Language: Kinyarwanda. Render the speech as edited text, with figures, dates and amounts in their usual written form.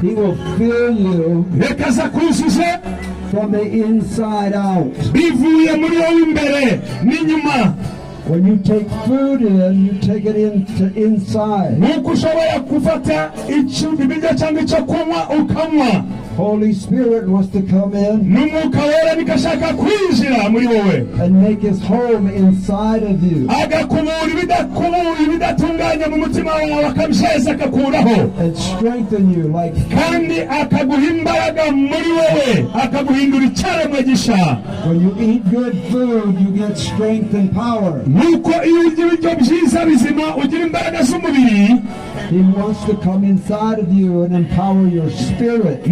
He will fill you from the inside out. When you take food in, you take it into inside. Holy Spirit wants to come in and make his home inside of you. And strengthen you like when you eat good food, you get strength and power. He wants to come inside of you and empower your spirit.